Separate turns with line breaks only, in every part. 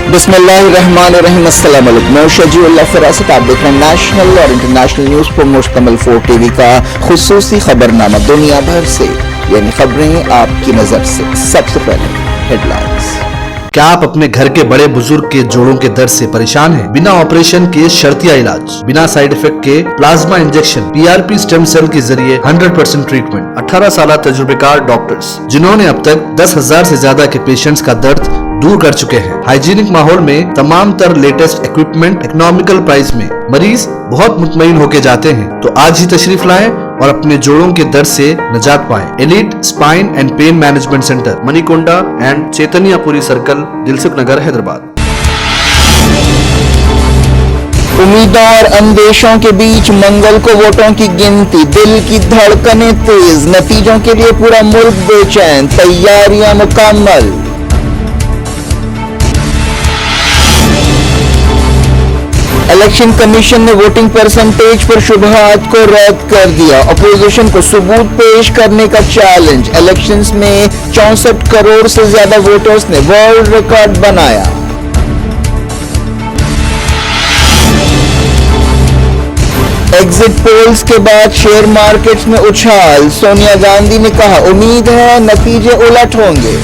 बिस्मिल्लाहिर्रहमानिर्रहीम। अस्सलाम वालेकुम। मैं शजीउल्लाह फरासत, आप देख रहे हैं नेशनल और इंटरनेशनल न्यूज़ पर मुश्तमिल 4 टीवी का खुसूसी खबरनामा दुनिया भर से, यानी खबरें आपकी नजर से। सबसे पहले हेडलाइंस।
क्या आप अपने घर के बड़े बुजुर्ग के जोड़ों के दर्द से परेशान हैं? बिना ऑपरेशन के शर्तिया इलाज, बिना साइड इफेक्ट के plasma injection, PRP stem cell के जरिए 100% ट्रीटमेंट। 18 साल तजुर्बेकार डॉक्टर्स जिन्होंने अब तक 10,000 से ज्यादा के पेशेंट्स का दर्द दूर कर चुके हैं। हाइजीनिक माहौल में तमाम तर लेटेस्ट इक्विपमेंट इकोनॉमिकल प्राइस में मरीज बहुत मुतमईन होके जाते हैं। तो आज ही तशरीफ लाएं और अपने जोड़ों के दर्द से निजात पाएं। Elite spine and pain management centre, Manikonda and Chaitanyapuri circle, Dilsukhnagar, Hyderabad.
उम्मीदों और अंदेशों के बीच मंगल को वोटों की गिनती, दिल की धड़कनें तेज, नतीजों के लिए पूरा मुल्क बेचैन, तैयारियां मुकम्मल। इलेक्शन कमीशन ने वोटिंग परसेंटेज पर शुबहात को रद्द कर दिया। अपोजिशन को सबूत पेश करने का चैलेंज। इलेक्शंस में 64 करोड़ से ज्यादा वोटर्स ने वर्ल्ड रिकॉर्ड बनाया। एग्जिट पोल्स के बाद शेयर मार्केट्स में उछाल। सोनिया गांधी ने कहा, उम्मीद है नतीजे उलट होंगे।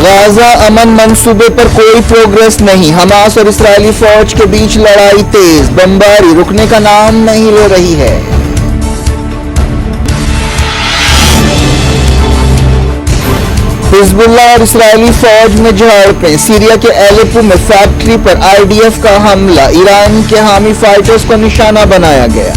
गाजा अमन मंसूबे पर कोई प्रोग्रेस नहीं। हमास और इस्राएली फौज के बीच लड़ाई तेज, बमबारी रुकने का नाम नहीं ले रही है। हिजबुल्लाह और इस्राएली फौज में झड़पें। सीरिया के एलेपो में फैक्ट्री पर आईडीएफ का हमला, ईरान के हामी फाइटर्स को निशाना बनाया गया।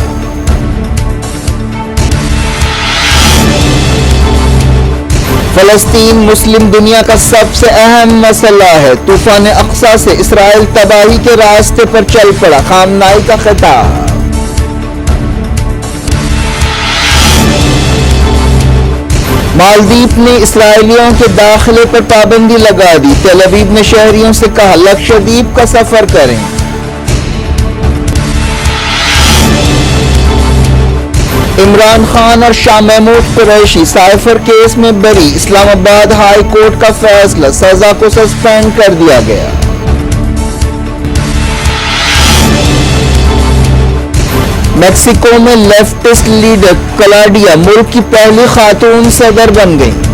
फलस्तीन मुस्लिम दुनिया का सबसे अहम मसला है। तूफान अक्सा से इसराइल तबाही के रास्ते पर चल पड़ा, खामनाई का खिताब। मालदीव ने इसराइलियों के दाखिले पर पाबंदी लगा दी। तेल अवीव ने शहरियों से कहा, लक्षद्वीप का सफर करें। इमरान खान और शाह महमूद कुरैशी साइफर केस में बरी। इस्लामाबाद हाई कोर्ट का फैसला, सजा को सस्पेंड कर दिया गया। मेक्सिको में लेफ्टिस्ट लीडर क्लाउडिया मुल्क की पहली खातून सदर बन गई।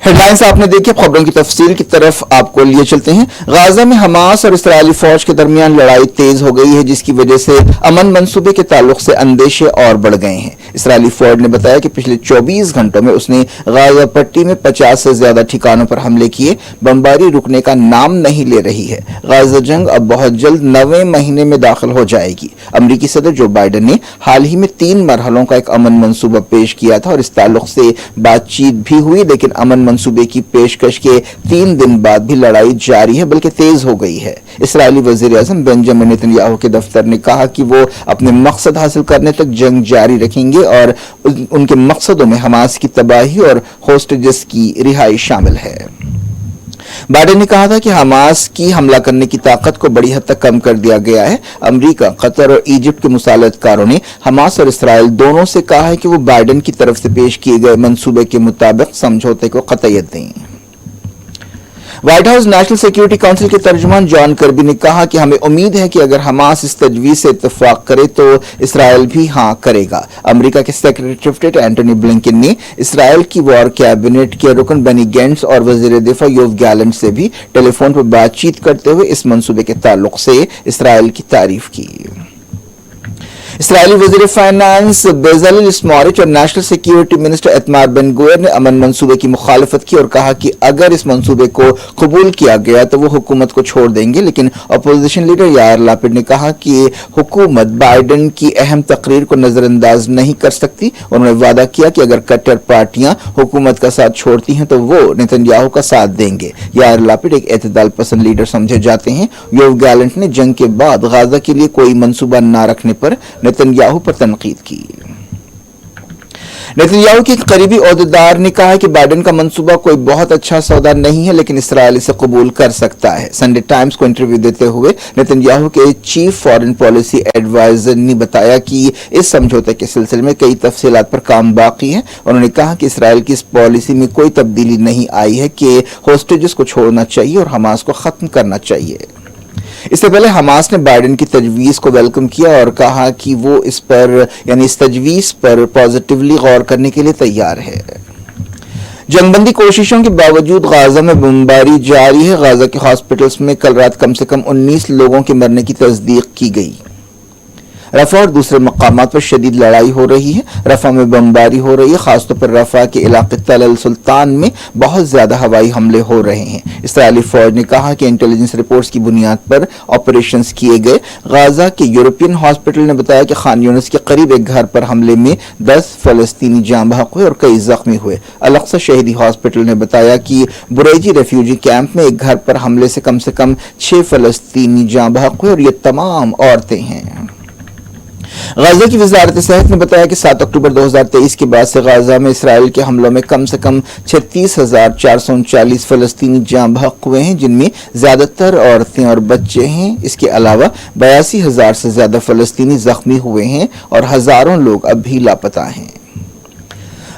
हेडलाइंस आपने देखी। खबरों की तफसील की तरफ आपको लिए चलते हैं। गाजा में हमास और इस्राएली फौज के दरमियान लड़ाई तेज हो गई है, जिसकी वजह से अमन मंसूबे के ताल्लुक से अंदेशे और बढ़ गए हैं। इस्राएली फौज ने बताया कि पिछले 24 घंटों में उसने गाजा पट्टी में 50 से ज्यादा ठिकानों पर हमले किए। बमबारी रुकने का नाम नहीं ले रही है। गाजा जंग अब बहुत जल्द 9वें महीने में दाखिल हो जाएगी। अमरीकी सदर जो बाइडन ने हाल ही में 3 मरहलों का एक अमन मंसूबा पेश किया था और इस ताल्लुक से बातचीत भी हुई, लेकिन अमन मंसूबे की पेशकश के 3 दिन बाद भी लड़ाई जारी है, बल्कि तेज हो गई है। इस्राएली वजीर आज़म बेंजामिन नेतन्याहू के दफ्तर ने कहा कि वो अपने मकसद हासिल करने तक जंग जारी रखेंगे और उनके मकसदों में हमास की तबाही और होस्टेजेस की रिहाई शामिल है। बाइडेन ने कहा था कि हमास की हमला करने की ताकत को बड़ी हद तक कम कर दिया गया है। अमेरिका, कतर और इजिप्ट के मुसालतकारों ने हमास और इसराइल दोनों से कहा है कि वो बाइडेन की तरफ से पेश किए गए मंसूबे के मुताबिक समझौते को कतईयत दें। White house national security council के तर्जुमान जॉन कर्बी ने कहा कि हमें उम्मीद है कि अगर हमास इस तजवीज से इत्तेफाक करे तो इसराइल भी हाँ करेगा। अमेरिका के secretary of state Antony Blinken ने इसराइल की वॉर कैबिनेट के रुकन बेनी गैंट्स और वजीर दिफा योव गैलेंट से भी टेलीफोन पर बातचीत करते हुए इस मंसूबे के ताल्लुक से इसराइल की तारीफ की। इसराइली वजीर फाइनेंस बेजलिल स्मोट्रिच और नेशनल सिक्योरिटी मिनिस्टर इतमार बेन गुवेर ने अमन मंसूबे की मुखालफत की और कहा कि अगर इस मंसूबे को कबूल किया गया तो वो हुकूमत को छोड़ देंगे, लेकिन अपोजिशन लीडर यार लापिड ने कहा कि हुकूमत बाइडेन की अहम तकरीर को नजरअंदाज नहीं कर सकती। उन्होंने वादा किया कि अगर कट्टर पार्टियां हुकूमत का साथ छोड़ती हैं तो वो नेतन्याहू का साथ देंगे। यार लापिड एक एतदाल पसंद लीडर समझे जाते हैं। योव गैलेंट ने जंग के बाद गाजा के लिए कोई मंसूबा न रखने पर नेतन्याहू पर तनकीद की। नेतन्याहू के एक करीबी ओहदेदार ने कहा कि बाइडेन का मंसूबा कोई बहुत अच्छा सौदा नहीं है, लेकिन इसराइल इसे कबूल कर सकता है। संडे टाइम्स को इंटरव्यू देते हुए नेतन्याहू के चीफ फॉरेन पॉलिसी एडवाइजर ने बताया कि इस समझौते के सिलसिले में कई तफसीलात पर काम बाकी है। उन्होंने कहा कि इसराइल की इस पॉलिसी में कोई तब्दीली नहीं आई है कि होस्टेजेस को छोड़ना चाहिए और हमास को खत्म करना चाहिए। इससे पहले हमास ने बाइडेन की तजवीज को वेलकम किया और कहा कि वो इस तजवीज पर पॉजिटिवली गौर करने के लिए तैयार है। जंगबंदी कोशिशों के बावजूद गाजा में बमबारी जारी है। गाजा के हॉस्पिटल्स में कल रात कम से कम 19 लोगों के मरने की तस्दीक की गई। रफा और दूसरे मकामात पर शदीद लड़ाई हो रही है। रफा में बमबारी हो रही है, खासतौर पर रफा के इलाके तल अल सुल्तान में बहुत ज्यादा हवाई हमले हो रहे हैं। इस्राएली फौज ने कहा कि इंटेलिजेंस रिपोर्ट्स की बुनियाद पर ऑपरेशंस किए गए। गाजा के यूरोपियन हॉस्पिटल ने बताया कि खान यूनिस के करीब एक घर पर हमले में 10 फलस्तीनी जाँ बहक हुए और कई जख्मी हुए। अल अक्सा शहीदी हॉस्पिटल ने बताया कि बुरेजी रेफ्यूजी कैंप में एक घर पर हमले से कम 6 फलस्तीनी जाँ बहक हुए और ये तमाम औरतें हैं। गाजा की वजारत सेहत ने बताया कि 7 अक्टूबर 2023 के बाद से गाजा में इसराइल के हमलों में कम से कम 36,439 फलस्तीनी जाँ बहक हुए हैं, जिनमें ज्यादातर औरतें और बच्चे हैं। इसके अलावा 82,000 से ज्यादा फलस्तीनी जख्मी हुए हैं और हजारों लोग अब भी लापता हैं।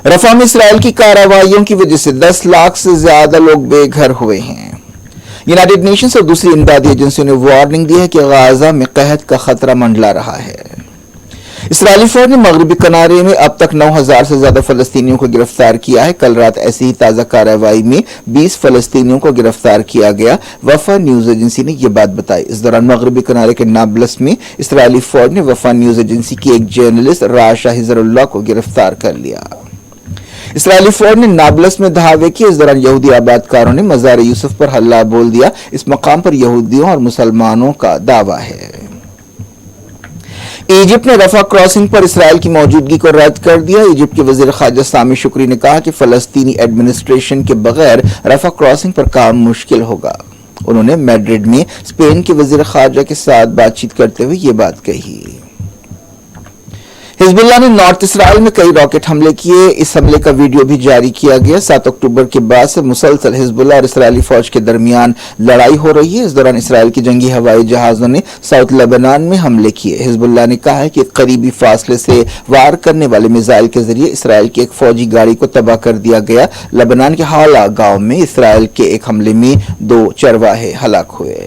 रफा में इसराइल की कार्रवाइयों की वजह से 10 लाख से ज्यादा लोग बेघर हुए हैं। यूनाइटेड नेशंस और दूसरी इमदादी एजेंसियों ने वार्निंग दी है कि गाजा में कहत का खतरा मंडला रहा है। इसराइली फौज ने मगरबी किनारे में अब तक 9,000 से ज्यादा फलस्तीनियों को गिरफ्तार किया है। कल रात ऐसी ही ताजा कार्रवाई में 20 फलस्तीनियों को गिरफ्तार किया गया। वफा न्यूज एजेंसी ने यह बात बताई। इस दौरान मगरबी किनारे के नाबलस में इसराइली फौज ने वफा न्यूज एजेंसी की एक जर्नलिस्ट राशा हिजरुल्लाह को गिरफ्तार कर लिया। इसराइली फौज ने नाबलस में धावे किए। इस दौरान यहूदी आबादकारों ने मजार यूसुफ पर हल्ला बोल दिया। इस मकाम पर यहूदियों और मुसलमानों का दावा है। इजिप्ट ने रफा क्रॉसिंग पर इसराइल की मौजूदगी को रद्द कर दिया। इजिप्ट के वजीर खारजा सामी शुक्री ने कहा कि फलस्तीनी एडमिनिस्ट्रेशन के बगैर रफा क्रॉसिंग पर काम मुश्किल होगा। उन्होंने मैड्रिड में स्पेन के वजीर खारजा के साथ बातचीत करते हुए ये बात कही। हिजबुल्लाह ने नॉर्थ इसराइल में कई रॉकेट हमले किए। इस हमले का वीडियो भी जारी किया गया। 7 अक्टूबर के बाद से मुसलसल हिजबुल्लाह और इसराइली फौज के दरमियान लड़ाई हो रही है। इस दौरान इसराइल की जंगी हवाई जहाजों ने साउथ लेबनान में हमले किए। हिजबुल्लाह ने कहा है कि करीबी फासले से वार करने वाले मिसाइल के जरिए इसराइल की एक फौजी गाड़ी को तबाह कर दिया गया। लेबनान के हाला गांव में इसराइल के एक हमले में 2 चरवाहे हलाक हुए।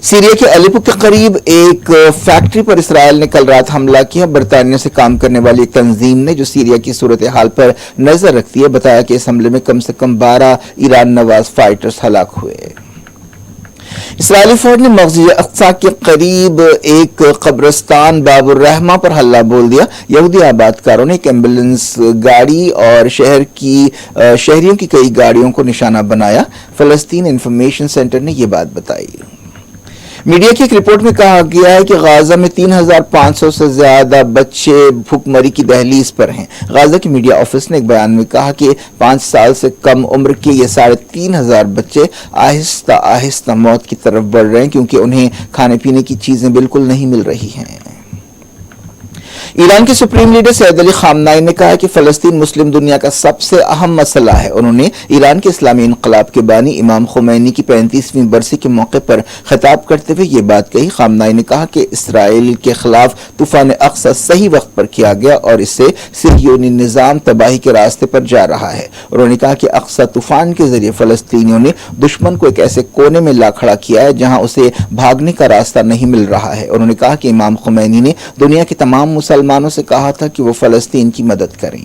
सीरिया के अलेप्पो के करीब एक फैक्ट्री पर इसराइल ने कल रात हमला किया। बरतानिया से काम करने वाली एक तंजीम ने, जो सीरिया की सूरत हाल पर नजर रखती है, बताया कि इस हमले में कम से कम 12 ईरान नवाज फाइटर्स हलाक हुए। इसराइली फौज ने मस्जिद अक्सा के करीब एक कब्रिस्तान बाबुर रहमा पर हल्ला बोल दिया। यहूदी आबादकारों ने एक एम्बुलेंस गाड़ी और शहरियों की कई गाड़ियों को निशाना बनाया। फलस्तीन इंफॉर्मेशन सेंटर ने यह बात बताई। मीडिया की एक रिपोर्ट में कहा गया है कि गाजा में 3,500 से ज्यादा बच्चे भूखमरी की दहलीज पर हैं। गाजा के मीडिया ऑफिस ने एक बयान में कहा कि 5 साल से कम उम्र के ये 3,500 बच्चे आहिस्ता आहिस्ता मौत की तरफ बढ़ रहे हैं, क्योंकि उन्हें खाने पीने की चीजें बिल्कुल नहीं मिल रही हैं। ईरान के सुप्रीम लीडर सैयद अली खामनाई ने कहा कि फलस्तीन मुस्लिम दुनिया का सबसे अहम मसला है। उन्होंने ईरान के इस्लामी इनकलाब के बानी इमाम खुमैनी की 35वीं बरसी के मौके पर खिताब करते हुए ये बात कही। खामनाई ने कहा कि इसराइल के खिलाफ तूफान अक्सा सही वक्त पर किया गया और इससे सिहयोनी निजाम तबाही के रास्ते पर जा रहा है। उन्होंने कहा कि अक्सा तूफान के जरिए फलस्तीनियों ने दुश्मन को एक ऐसे कोने में ला खड़ा किया है जहां उसे भागने का रास्ता नहीं मिल रहा है। उन्होंने कहा कि इमाम खुमैनी ने दुनिया के तमाम मुसलमानों से कहा था कि वो फलस्तीन की मदद करें।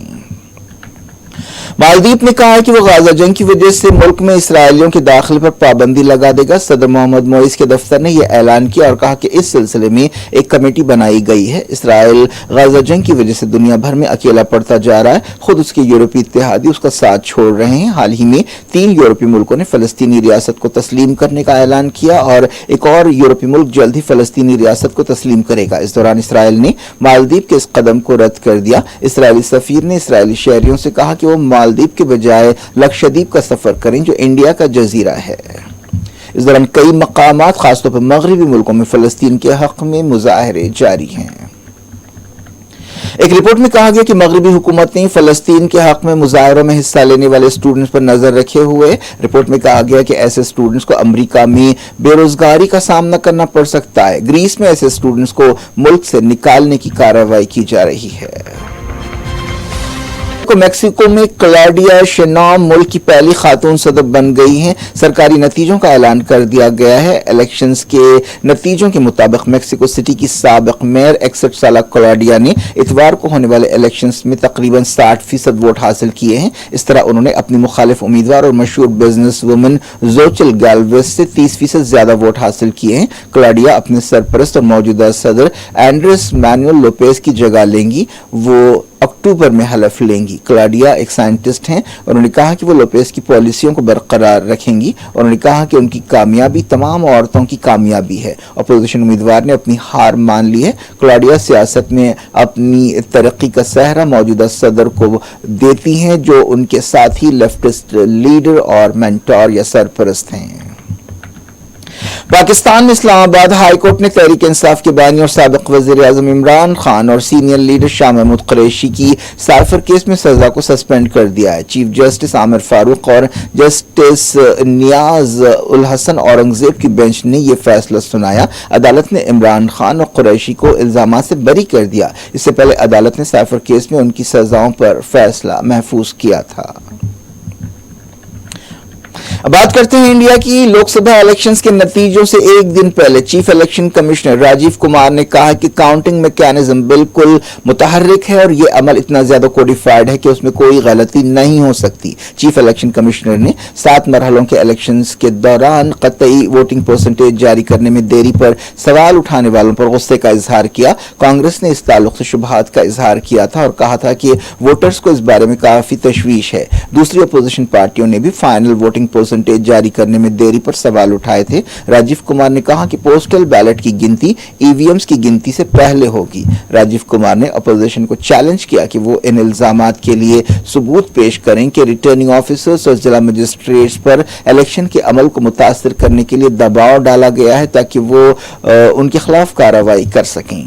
मालदीव ने कहा है कि वो गाजा जंग की वजह से मुल्क में इसराइलियों के दाखिले पर पाबंदी लगा देगा। सदर मोहम्मद मोइस के दफ्तर ने यह ऐलान किया और कहा कि इस सिलसिले में एक कमेटी बनाई गई है। इसराइल गाजा जंग की वजह से दुनिया भर में अकेला पड़ता जा रहा है। खुद उसके यूरोपीय इत्तेहादी उसका साथ छोड़ रहे हैं। हाल ही में 3 यूरोपीय मुल्कों ने फलस्तीनी रियासत को तस्लीम करने का ऐलान किया और एक और यूरोपीय मुल्क जल्द ही फलस्तीनी रियासत को तस्लीम करेगा। इस दौरान इसराइल ने मालदीव के इस कदम को रद्द कर दिया। इसराइली सफीर ने इसराइली शहरियों से कहा कि वो मालदीव के बजाय लक्षद्वीप का सफर करें, जो इंडिया का जजीरा है। इस दौरान कई मकामात खासतौर पर मगरबी मुल्कों में फलस्तीन के हक में मुजाहरे जारी हैं। ایک رپورٹ میں کہا گیا کہ مغربی حکومتیں فلسطین کے حق میں مظاہروں میں حصہ لینے والے اسٹوڈنٹس پر نظر رکھے ہوئے. رپورٹ میں کہا گیا کہ ایسے اسٹوڈنٹس کو امریکہ میں بے روزگاری کا سامنا کرنا پڑ سکتا ہے. گریس میں ایسے اسٹوڈنٹس کو ملک سے نکالنے کی کارروائی کی جا رہی ہے. میکسیکو میں کلاڈیا شینام ملک کی پہلی خاتون صدر بن گئی ہیں. سرکاری نتیجوں کا اعلان کر دیا گیا ہے. الیکشنز کے نتیجوں کے مطابق میکسیکو سٹی کی سابق میئر 61 سالہ کلاڈیا نے اتوار کو ہونے والے الیکشنز میں تقریباً 60% ووٹ حاصل کیے ہیں. اس طرح انہوں نے اپنی مخالف امیدوار اور مشہور بزنس وومن زوچل گیلویز سے 30% زیادہ ووٹ حاصل کیے ہیں. کلاڈیا اپنے سرپرست اور موجودہ صدر اینڈریس مینوئل لوپیز کی جگہ لیں گی. وہ اکتوبر میں حلف لیں گی. کلاڈیا ایک سائنٹسٹ ہیں. انہوں نے کہا کہ وہ لوپیز کی پالیسیوں کو برقرار رکھیں گی. انہوں نے کہا کہ ان کی کامیابی تمام عورتوں کی کامیابی ہے. اپوزیشن امیدوار نے اپنی ہار مان لی ہے. کلاڈیا سیاست میں اپنی ترقی کا سہرا موجودہ صدر کو دیتی ہیں جو ان کے ساتھ ہی لیفٹسٹ لیڈر اور مینٹور یا سرپرست ہیں. پاکستان میں اسلام آباد ہائی کورٹ نے تحریک انصاف کے بانی اور سابق وزیر اعظم عمران خان اور سینئر لیڈر شاہ محمود قریشی کی سائفر کیس میں سزا کو سسپینڈ کر دیا ہے. چیف جسٹس عامر فاروق اور جسٹس نیاز الحسن اورنگزیب کی بینچ نے یہ فیصلہ سنایا. عدالت نے عمران خان اور قریشی کو الزامات سے بری کر دیا. اس سے پہلے عدالت نے سائفر کیس میں ان کی سزاؤں پر فیصلہ محفوظ کیا تھا. اب بات کرتے ہیں انڈیا کی لوک سبھا الیکشنز کے نتیجوں سے ایک دن پہلے chief election commissioner Rajiv Kumar نے کہا کہ کاؤنٹنگ میکانزم بالکل متحرک ہے اور یہ عمل اتنا زیادہ کوڈیفائڈ ہے کہ اس میں کوئی غلطی نہیں ہو سکتی. چیف الیکشن کمشنر نے 7 مرحلوں کے الیکشنز کے دوران قطعی ووٹنگ پرسنٹیج جاری کرنے میں دیری پر سوال اٹھانے والوں پر غصے کا اظہار کیا. کانگریس نے اس تعلق سے شبہات کا اظہار کیا تھا اور کہا تھا کہ ووٹرز کو اس بارے میں کافی تشویش ہے. دوسری اپوزیشن پارٹیوں نے بھی فائنل ووٹنگ پرسنٹیج جاری کرنے میں دیری پر سوال اٹھائے تھے. راجیو کمار نے کہا کہ پوسٹل بیلٹ کی گنتی ای وی ایمز کی گنتی سے پہلے ہوگی. راجیو کمار نے اپوزیشن کو چیلنج کیا کہ وہ ان الزامات کے لیے ثبوت پیش کریں کہ ریٹرننگ آفیسرز اور ضلع مجسٹریٹس پر الیکشن کے عمل کو متاثر کرنے کے لیے دباؤ ڈالا گیا ہے تاکہ وہ ان کے خلاف کارروائی کر سکیں.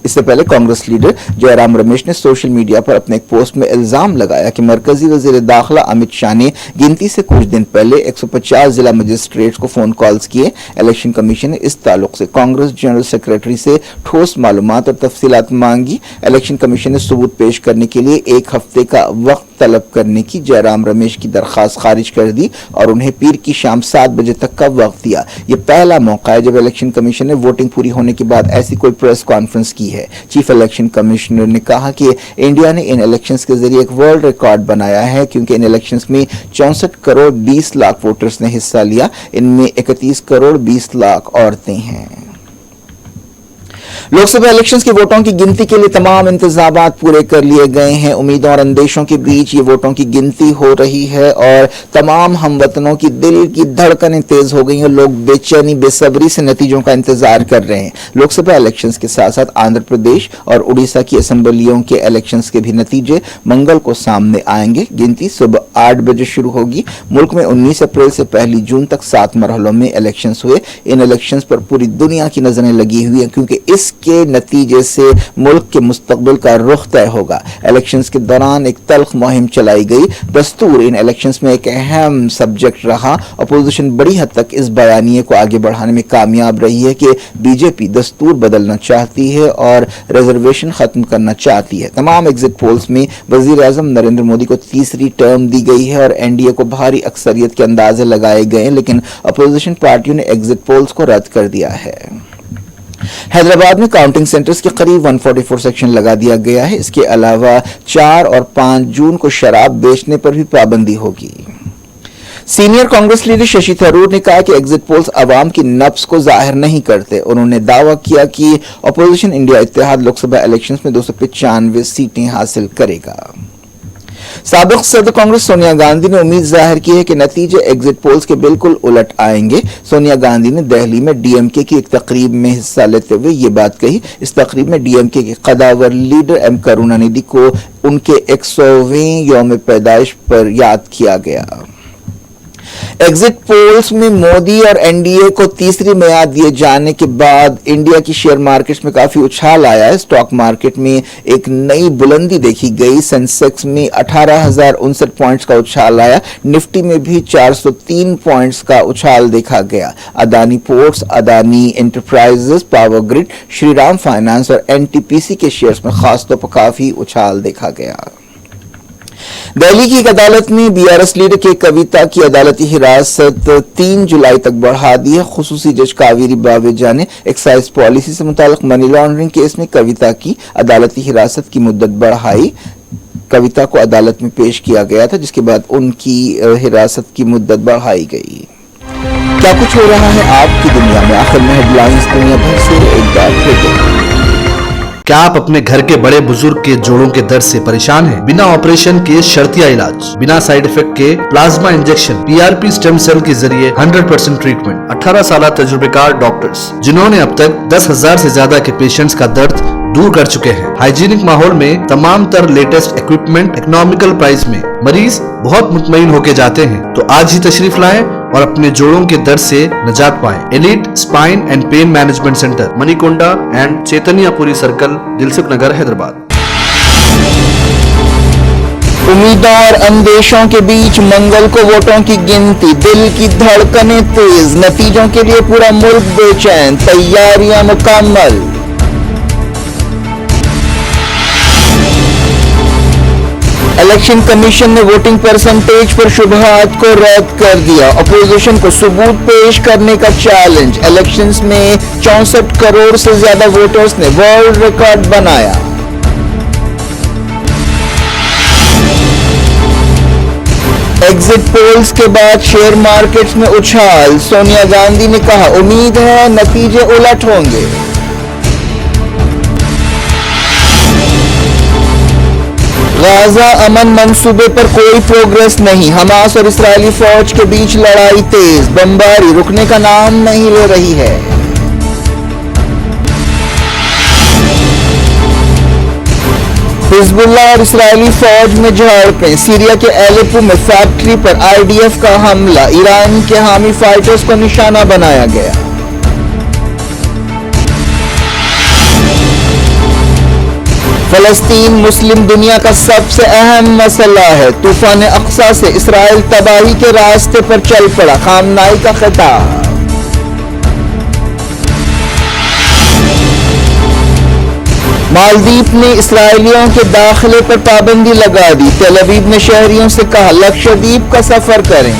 اس سے پہلے کانگریس لیڈر جے رام رمیش نے سوشل میڈیا پر اپنے ایک پوسٹ میں الزام لگایا کہ مرکزی وزیر داخلہ امت شاہ نے گنتی سے کچھ دن پہلے 150 ضلع مجسٹریٹس کو فون کالز کیے. الیکشن کمیشن نے اس تعلق سے کانگریس جنرل سیکریٹری سے ٹھوس معلومات اور تفصیلات مانگی. الیکشن کمیشن نے ثبوت پیش کرنے کے لیے 1 ہفتے کا وقت طلب کرنے کی جے رام رمیش کی درخواست خارج کر دی اور انہیں پیر کی شام 7 بجے تک کا وقت دیا. یہ پہلا موقع ہے جب الیکشن کمیشن نے ووٹنگ پوری ہونے کے بعد ایسی کوئی پریس کانفرنس کی ہے. چیف الیکشن کمشنر نے کہا کہ انڈیا نے ان الیکشنز کے ذریعے ایک ورلڈ ریکارڈ بنایا ہے کیونکہ ان الیکشنز میں 64 کروڑ 20 لاکھ ووٹرز نے حصہ لیا. ان میں 31 کروڑ 20 لاکھ عورتیں ہیں. لوک سبھا الیکشنز کے ووٹوں کی گنتی کے لیے تمام انتظامات پورے کر لیے گئے ہیں. امیدوں اور اندیشوں کے بیچ یہ ووٹوں کی گنتی ہو رہی ہے اور تمام ہم وطنوں کی دل کی دھڑکنیں تیز ہو گئی ہیں. لوگ بے چینی بے صبری سے نتیجوں کا انتظار کر رہے ہیں. لوک سبھا الیکشنز کے ساتھ ساتھ آندھرا پردیش اور اڑیسہ کی اسمبلیوں کے الیکشنز کے بھی نتیجے منگل کو سامنے آئیں گے. گنتی صبح 8 بجے شروع ہوگی. ملک میں 19 اپریل سے 1 جون تک 7 مرحلوں میں الیکشنز ہوئے. ان الیکشنز پر پوری دنیا کی نظریں لگی ہوئی ہیں کیونکہ اس کے نتیجے سے ملک کے مستقبل کا رخ طے ہوگا. الیکشنز کے دوران ایک تلخ مہم چلائی گئی. دستور ان الیکشنز میں ایک اہم سبجیکٹ رہا. اپوزیشن بڑی حد تک اس بیانیے کو آگے بڑھانے میں کامیاب رہی ہے کہ بی جے پی دستور بدلنا چاہتی ہے اور ریزرویشن ختم کرنا چاہتی ہے. تمام ایگزٹ پولز میں وزیر اعظم نریندر مودی کو تیسری ٹرم دی گئی ہے اور این ڈی اے کو بھاری اکثریت کے اندازے لگائے گئے ہیں لیکن اپوزیشن پارٹیوں نے ایگزٹ پولز کو رد کر دیا ہے. حیدرآباد میں کاؤنٹنگ سینٹرز کے قریب 144 سیکشن لگا دیا گیا ہے. اس کے علاوہ 4 اور 5 جون کو شراب بیچنے پر بھی پابندی ہوگی. سینئر کانگریس لیڈر ششی تھرور نے کہا کہ ایگزٹ پولز عوام کی نبض کو ظاہر نہیں کرتے. انہوں نے دعویٰ کیا کہ اپوزیشن انڈیا اتحاد لوک سبھا الیکشنز میں 295 سیٹیں حاصل کرے گا. سابق صدر کانگریس سونیا گاندھی نے امید ظاہر کی ہے کہ نتیجے ایگزٹ پولز کے بالکل الٹ آئیں گے. سونیا گاندھی نے دہلی میں ڈی ایم کے کی ایک تقریب میں حصہ لیتے ہوئے یہ بات کہی. اس تقریب میں ڈی ایم کے قداور لیڈر ایم کروناندھی کو ان کے 100ویں یوم پیدائش پر یاد کیا گیا. एग्जिट पोल्स में मोदी और एनडीए को तीसरी मियाद दिए जाने के बाद इंडिया की शेयर मार्केट्स में काफी उछाल आया है। स्टॉक मार्केट में एक नई बुलंदी देखी गई। सेंसेक्स में 18,059 पॉइंट्स का उछाल आया। निफ्टी में भी 403 पॉइंट्स का उछाल देखा गया। Adani ports, Adani enterprises, power grid, Shriram finance और एनटीपीसी के शेयर्स में खासतौर पर काफी उछाल देखा गया। दिल्ली की एक अदालत ने बीआरएस लीडर के कविता की अदालती हिरासत 3 जुलाई तक बढ़ा दी है। खुसूसी जज कावेरी बावेजा ने एक्साइज पॉलिसी से मुताल्लिक मनी लॉन्ड्रिंग केस में कविता की अदालती हिरासत की मुद्दत बढ़ाई। कविता को अदालत में पेश किया गया था, जिसके बाद उनकी हिरासत की मुद्दत बढ़ाई गई। क्या कुछ हो रहा है आपकी दुनिया में, आखिर में हेडलाइंस दुनिया भर से एक बार फिर देखिए।
क्या आप अपने घर के बड़े बुजुर्ग के जोड़ों के दर्द से परेशान हैं? बिना ऑपरेशन के शर्तिया इलाज, बिना साइड इफेक्ट के plasma injection, PRP stem cell के जरिए 100% ट्रीटमेंट, 18 साल तजुर्बेकार डॉक्टर्स जिन्होंने अब तक 10,000 से ज्यादा के पेशेंट्स का दर्द दूर कर चुके हैं। हाइजीनिक माहौल में तमाम तर लेटेस्ट इक्विपमेंट इकोनॉमिकल प्राइस में मरीज बहुत मुतमईन होके जाते हैं। तो आज ही तशरीफ लाएं और अपने जोड़ों के दर्द से निजात पाएं। Elite spine and pain management centre, Manikonda and Chaitanyapuri circle, Dilsukhnagar, Hyderabad.
उम्मीदों और अंदेशों के बीच मंगल को वोटों की गिनती, दिल की धड़कनें तेज, नतीजों के लिए पूरा मुल्क बेचैन, तैयारियां मुकम्मल। इलेक्शन कमीशन ने वोटिंग परसेंटेज पर शुबहात को रद्द कर दिया। अपोजिशन को सबूत पेश करने का चैलेंज। इलेक्शंस में 64 करोड़ से ज्यादा वोटर्स ने वर्ल्ड रिकॉर्ड बनाया। एग्जिट पोल्स के बाद शेयर मार्केट्स में उछाल। सोनिया गांधी ने कहा, उम्मीद है नतीजे उलट होंगे। गाजा अमन मंसूबे पर कोई प्रोग्रेस नहीं। हमास और इस्राएली फौज के बीच लड़ाई तेज, बमबारी रुकने का नाम नहीं ले रही है। हिजबुल्लाह और इस्राएली फौज में झड़पें। सीरिया के एलेपो में फैक्ट्री पर आईडीएफ का हमला, ईरान के हामी फाइटर्स को निशाना बनाया गया। फलस्तीन मुस्लिम दुनिया का सबसे अहम मसला है। तूफान अक्सा से इसराइल तबाही के रास्ते पर चल पड़ा, खामनाई का खिताब। मालदीव ने इसराइलियों के दाखिले पर पाबंदी लगा दी। तेल अवीव ने शहरियों से कहा, लक्षद्वीप का सफर करें।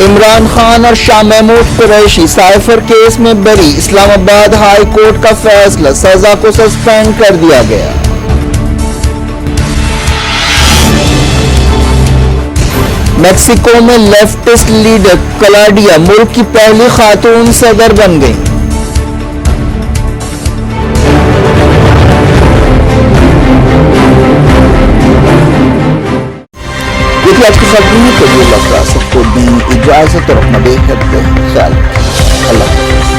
इमरान खान और शाह महमूद कुरैशी साइफर केस में बरी। इस्लामाबाद हाई कोर्ट का फैसला, सजा को सस्पेंड कर दिया गया। मेक्सिको में लेफ्टिस्ट लीडर क्लाउडिया मुल्क की पहली खातून सदर बन गई। देखिए आज की खबरें के लिए सबको दी इजाजत और अपना बेहद ख्याल। अल्लाह।